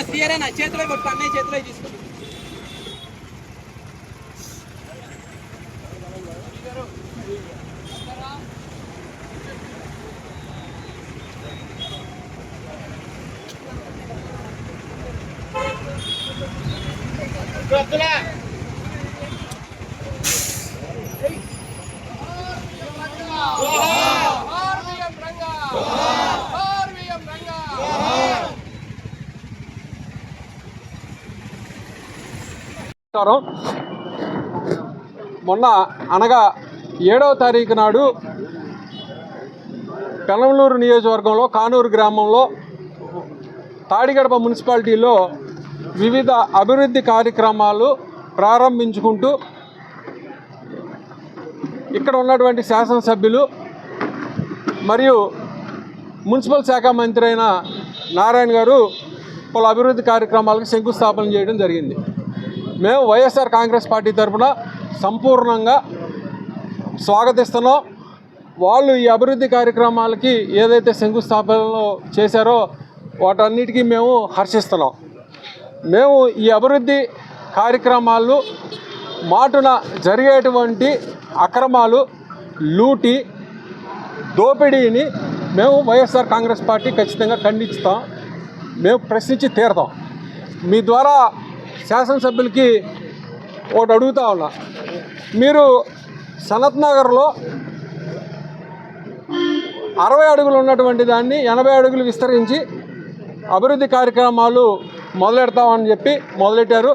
శ్రీహరి నా చేతిలో కొట్టు, అన్నయ్య చేతిలో తీసుకుంటాను. మొన్న అనగా 7వ తారీఖు నాడు పెనమలూరు నియోజకవర్గంలో కానూరు గ్రామంలో తాడిగడప మున్సిపాలిటీలో వివిధ అభివృద్ధి కార్యక్రమాలు ప్రారంభించుకుంటూ ఇక్కడ ఉన్నటువంటి శాసనసభ్యులు మరియు మున్సిపల్ శాఖ మంత్రి అయిన నారాయణ గారు పలు అభివృద్ధి కార్యక్రమాలకు శంకుస్థాపన చేయడం జరిగింది. మేము వైఎస్ఆర్ కాంగ్రెస్ పార్టీ తరఫున సంపూర్ణంగా స్వాగతిస్తున్నాం. వాళ్ళు ఈ అభివృద్ధి కార్యక్రమాలకి ఏదైతే శంకుస్థాపనలో చేశారో వాటన్నిటికీ మేము హర్షిస్తున్నాం. మేము ఈ అభివృద్ధి కార్యక్రమాలు మాటున జరిగేటువంటి అక్రమాలు, లూటి, దోపిడీని మేము వైఎస్ఆర్ కాంగ్రెస్ పార్టీ ఖచ్చితంగా ఖండిస్తాం. మేము ప్రశ్నించి తీరుతాం. మీ ద్వారా శాసనసభ్యులకి ఒకటి అడుగుతా ఉన్నా, మీరు సనత్ నగర్లో 60 అడుగులు ఉన్నటువంటి దాన్ని 80 అడుగులు విస్తరించి అభివృద్ధి కార్యక్రమాలు మొదలెడతామని చెప్పి మొదలెట్టారు.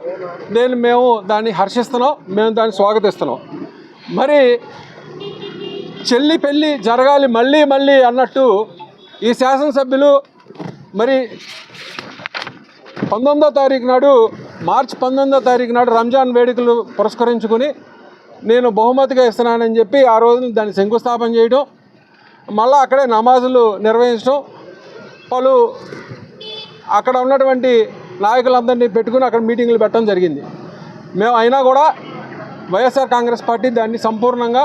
మేము దాన్ని హర్షిస్తున్నాం, మేము దాన్ని స్వాగతిస్తున్నాం. మరి చెల్లి పెళ్ళి జరగాలి మళ్ళీ మళ్ళీ అన్నట్టు ఈ శాసనసభ్యులు మరి 19వ తారీఖు నాడు, మార్చి 19వ తారీఖు నాడు రంజాన్ వేడుకలు పురస్కరించుకుని నేను బహుమతిగా ఇస్తున్నానని చెప్పి ఆ రోజున దాన్ని శంకుస్థాపన చేయడం, మళ్ళీ అక్కడే నమాజులు నిర్వహించడం, పలు అక్కడ ఉన్నటువంటి నాయకులందరినీ పెట్టుకుని అక్కడ మీటింగులు పెట్టడం జరిగింది. మేము అయినా కూడా వైఎస్ఆర్ కాంగ్రెస్ పార్టీ దాన్ని సంపూర్ణంగా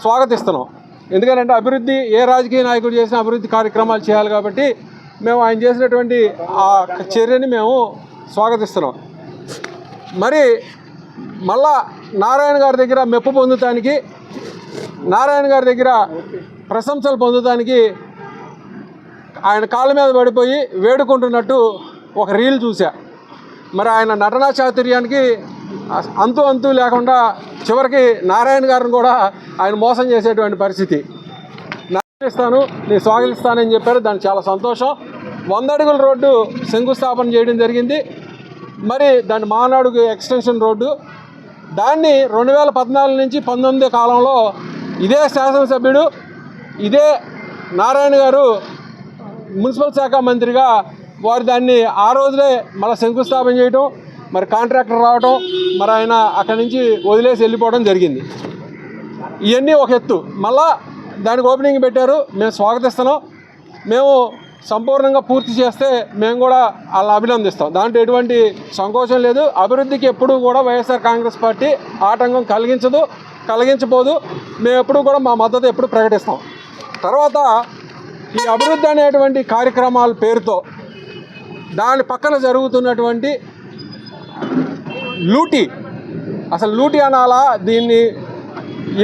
స్వాగతిస్తున్నాం. ఎందుకంటే అభివృద్ధి ఏ రాజకీయ నాయకుడు చేసిన అభివృద్ధి కార్యక్రమాలు చేయాలి కాబట్టి మేము ఆయన చేసినటువంటి ఆ చర్యని మేము స్వాగతిస్తున్నాం. మరి మళ్ళా నారాయణ గారి దగ్గర మెప్పు పొందుతానికి, నారాయణ గారి దగ్గర ప్రశంసలు పొందుతానికి ఆయన కాళ్ళ మీద పడిపోయి వేడుకుంటున్నట్టు ఒక రీల్ చూసా. మరి ఆయన నటనా చాతుర్యానికి అంతు లేకుండా చివరికి నారాయణ గారిని కూడా ఆయన మోసం చేసేటువంటి పరిస్థితి. నేను స్వాగతిస్తానని చెప్పారు. దానికి చాలా సంతోషం. 100 అడుగుల రోడ్డు శంకుస్థాపన చేయడం జరిగింది. మరి దాని మానాడుగు ఎక్స్టెన్షన్ రోడ్డు, దాన్ని 2014 నుంచి 19 కాలంలో ఇదే శాసనసభ్యుడు, ఇదే నారాయణ గారు మున్సిపల్ శాఖ మంత్రిగా వారు దాన్ని ఆ రోజులే మళ్ళీ శంకుస్థాపన చేయడం, మరి కాంట్రాక్టర్ రావడం, మరి ఆయన అక్కడి నుంచి వదిలేసి వెళ్ళిపోవడం జరిగింది. ఇవన్నీ ఒక ఎత్తు. మళ్ళా దానికి ఓపెనింగ్ పెట్టారు. మేము స్వాగతిస్తున్నాం. మేము సంపూర్ణంగా పూర్తి చేస్తే మేము కూడా వాళ్ళని అభినందిస్తాం. దాంట్లో ఎటువంటి సంకోచం లేదు. అభివృద్ధికి ఎప్పుడూ కూడా వైఎస్ఆర్ కాంగ్రెస్ పార్టీ ఆటంకం కలిగించబోదు. మేము ఎప్పుడూ కూడా మా మద్దతు ఎప్పుడు ప్రకటిస్తాం. తర్వాత ఈ అభివృద్ధి అనేటువంటి కార్యక్రమాల పేరుతో దాని పక్కన జరుగుతున్నటువంటి లూటీ, అసలు లూటీ అనాలా, దీన్ని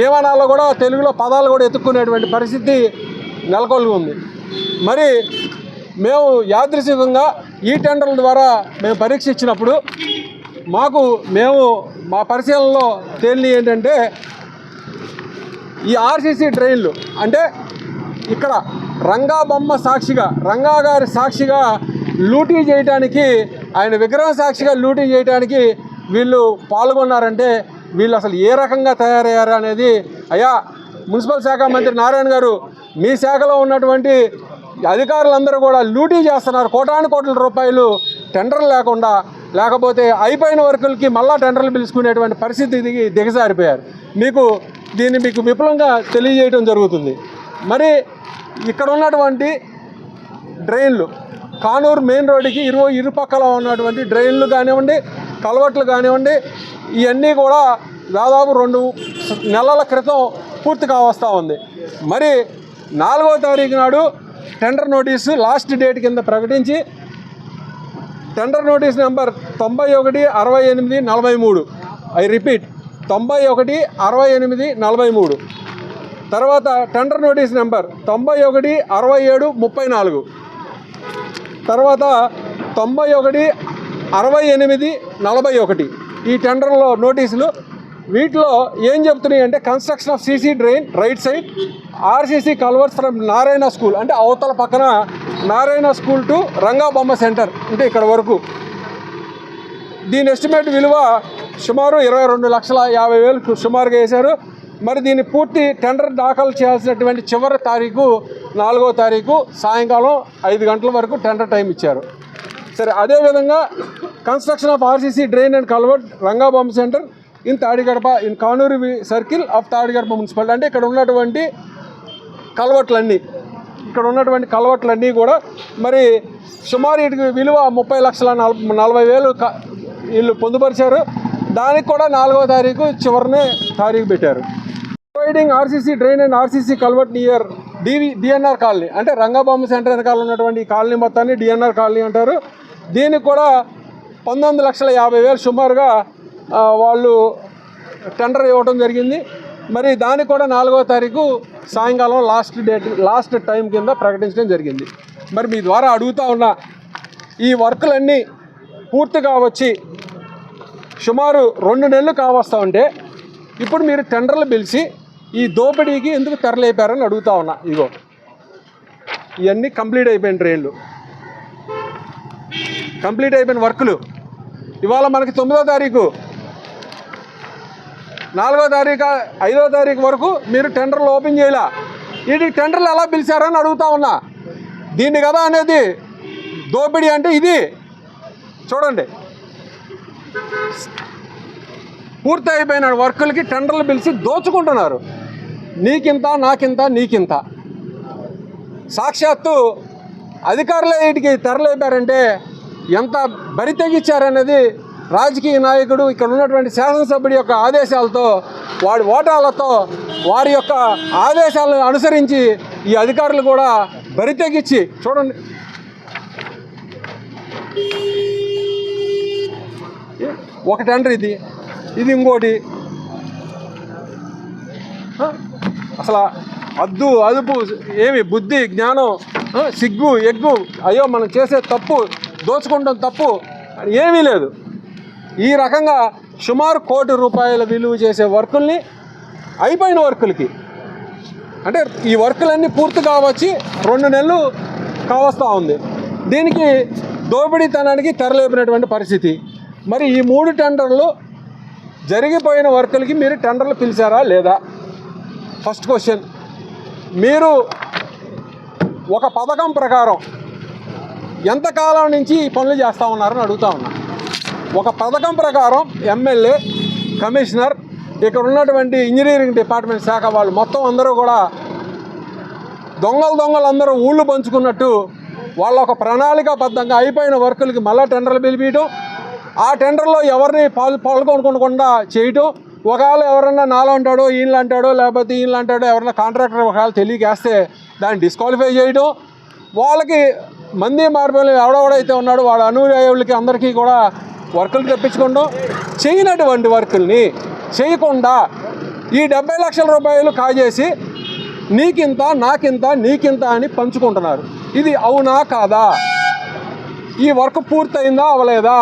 ఏమనాలో కూడా తెలుగులో పదాలు కూడా ఎత్తుక్కునేటువంటి పరిస్థితి నెలకొల్గి ఉంది. మరి మేము యాదృచ్ఛికంగా ఈ టెండర్ల ద్వారా మేము పరీక్ష ఇచ్చినప్పుడు మా పరిశీలనలో తేలిన ఏంటంటే, ఈ ఆర్సీసీ డ్రైన్లు అంటే ఇక్కడ రంగా బొమ్మ సాక్షిగా, రంగా గారి సాక్షిగా లూటీ చేయడానికి, ఆయన విగ్రహం సాక్షిగా లూటీ చేయడానికి వీళ్ళు పాల్గొన్నారంటే వీళ్ళు అసలు ఏ రకంగా తయారయ్యారు అనేది, అయ్యా మున్సిపల్ శాఖ మంత్రి నారాయణ గారు, మీ శాఖలో ఉన్నటువంటి అధికారులందరూ కూడా లూటీ చేస్తున్నారు. కోట్ల రూపాయలు టెండర్లు లేకుండా, లేకపోతే అయిపోయిన వర్కులకి మళ్ళా టెండర్లు పిలుచుకునేటువంటి పరిస్థితికి దిగజారిపోయారు. మీకు విపులంగా తెలియజేయడం జరుగుతుంది. మరి ఇక్కడ ఉన్నటువంటి డ్రైన్లు, కానూరు మెయిన్ రోడ్డుకి ఇరుపక్కల ఉన్నటువంటి డ్రైన్లు కానివ్వండి, కలవట్లు కానివ్వండి, ఇవన్నీ కూడా దాదాపు 2 నెలల క్రితం పూర్తి కావస్తూ ఉంది. మరి 4వ తారీఖు నాడు టెండర్ నోటీసు లాస్ట్ డేట్ కింద ప్రకటించి tender notice number 916843. I repeat 916843. తర్వాత టెండర్ నోటీస్ నెంబర్ 916734. తర్వాత 916841. ఈ టెండర్లో నోటీసులు. వీటిలో ఏం చెప్తున్నాయి అంటే construction of CC drain right side, RCC culverts from Narayana school అంటే అవతల పక్కన నారాయణ స్కూల్ టు రంగాబొమ్మ సెంటర్ అంటే ఇక్కడ వరకు. దీని ఎస్టిమేట్ విలువ సుమారు 22,50,000 సుమారుగా వేశారు. మరి దీన్ని పూర్తి టెండర్ దాఖలు చేయాల్సినటువంటి చివరి తారీఖు 4వ తారీఖు సాయంకాలం 5 గంటల వరకు టెండర్ టైం ఇచ్చారు. సరే, అదేవిధంగా construction of RCC drain and culvert Rangabomma center in Tadigadapa in Kanuru circle of Tadigadapa municipality అంటే ఇక్కడ ఉన్నటువంటి కల్వర్ట్లన్నీ కూడా మరి సుమారు వీటికి విలువ 30,40,000 వీళ్ళు పొందుపరిచారు. దానికి కూడా 4వ తారీఖు చివరినే తారీఖు పెట్టారు. Providing RCC drain and RCC culvert near DNR colony అంటే రంగబొమ్మ సెంటర్ వెనకాల ఉన్నటువంటి ఈ కాలనీ మొత్తాన్ని డిఎన్ఆర్ కాలనీ అంటారు. దీనికి కూడా 19,50,000 సుమారుగా వాళ్ళు టెండర్ ఇవ్వడం జరిగింది. మరి దానికి కూడా 4వ తారీఖు సాయంకాలం లాస్ట్ టైం కింద ప్రకటించడం జరిగింది. మరి మీ ద్వారా అడుగుతూ ఉన్న ఈ వర్కులన్నీ పూర్తిగా వచ్చి సుమారు 2 నెలలు కావస్తూ ఉంటే ఇప్పుడు మీరు టెండర్లు పిలిచి ఈ దోపిడీకి ఎందుకు తెరలేపారని అడుగుతా ఉన్నా. ఇగో ఇవన్నీ కంప్లీట్ అయిపోయిన ట్రైన్లు, కంప్లీట్ అయిపోయిన వర్కులు. ఇవాళ మనకి 9వ తారీఖు, 4వ తారీఖు, 5వ తారీఖు వరకు మీరు టెండర్లు ఓపెన్ చేయాల. వీటికి టెండర్లు ఎలా పిలిచారని అడుగుతా ఉన్నా. దీన్ని కదా అనేది దోపిడీ అంటే ఇది. చూడండి, పూర్తి అయిపోయిన వర్కులకి టెండర్లు పిలిచి దోచుకుంటున్నారు. నీకింత, నాకింత, నీకింత. సాక్షాత్తు అధికారులే వీటికి తెరలేపారంటే ఎంత బరి తెగించారనేది రాజకీయ నాయకుడు ఇక్కడ ఉన్నటువంటి శాసనసభ్యుడి యొక్క ఆదేశాలతో, వాడి ఓటాలతో, వారి యొక్క ఆదేశాలను అనుసరించి ఈ అధికారులు కూడా బరి తెగించి చూడండి. ఒక టెండర్ ఇది ఇంకోటి. అసలు అద్దు అదుపు ఏమి, బుద్ధి జ్ఞానం, సిగ్గు ఎగ్గు, అయ్యో మనం చేసే తప్పు, దోచుకుంటాం తప్పు ఏమీ లేదు. ఈ రకంగా సుమారు ₹1,00,00,000 విలువ చేసే వర్కుల్ని అయిపోయిన వర్కులకి అంటే ఈ వర్కులన్నీ పూర్తిగా వచ్చి 2 నెలలు కావస్తూ ఉంది. దీనికి దోపిడీతనానికి తెరలేపినటువంటి పరిస్థితి. మరి ఈ 3 టెండర్లు జరిగిపోయిన వర్కులకి మీరు టెండర్లు పిలిచారా లేదా? First question. మీరు ఒక పథకం ప్రకారం ఎంతకాలం నుంచి ఈ పనులు చేస్తూ ఉన్నారని అడుగుతా ఉన్నా. ఒక పథకం ప్రకారం ఎమ్మెల్యే, కమిషనర్, ఇక్కడ ఉన్నటువంటి ఇంజనీరింగ్ డిపార్ట్మెంట్ శాఖ వాళ్ళు మొత్తం అందరూ కూడా దొంగలు అందరూ ఊళ్ళు పంచుకున్నట్టు వాళ్ళ ఒక ప్రణాళికాబద్ధంగా అయిపోయిన వర్కులకి మళ్ళీ టెండర్లు పిలిపించడం, ఆ టెండర్లో ఎవరిని పాల్గొనకుండా చేయటం. ఒకవేళ ఎవరన్నా నాలో అంటాడో, ఈయనలు అంటాడో, లేకపోతే ఈయనలు అంటాడో, ఎవరన్నా కాంట్రాక్టర్ ఒకవేళ తెలియకేస్తే దాన్ని డిస్క్వాలిఫై చేయడం, వాళ్ళకి మంది మార్పులు ఎవడెవడైతే ఉన్నాడో వాళ్ళ అనుయాయులకి అందరికీ కూడా వర్కులు తెప్పించుకోవడం. చేయనటువంటి వర్కుల్ని చేయకుండా ఈ 70 లక్షల రూపాయలు కాజేసి నీకింత, నాకింత, నీకింత అని పంచుకుంటున్నారు. ఇది అవునా కాదా? ఈ వర్క్ పూర్తయిందా అవలేదా?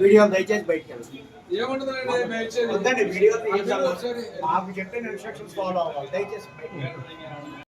వీడియో దయచేసి బయటకు ఏముంటుందండి వీడియో మాకు చెప్పిన ఇన్స్ట్రక్షన్స్ ఫాలో అవ్వాలి దయచేసి.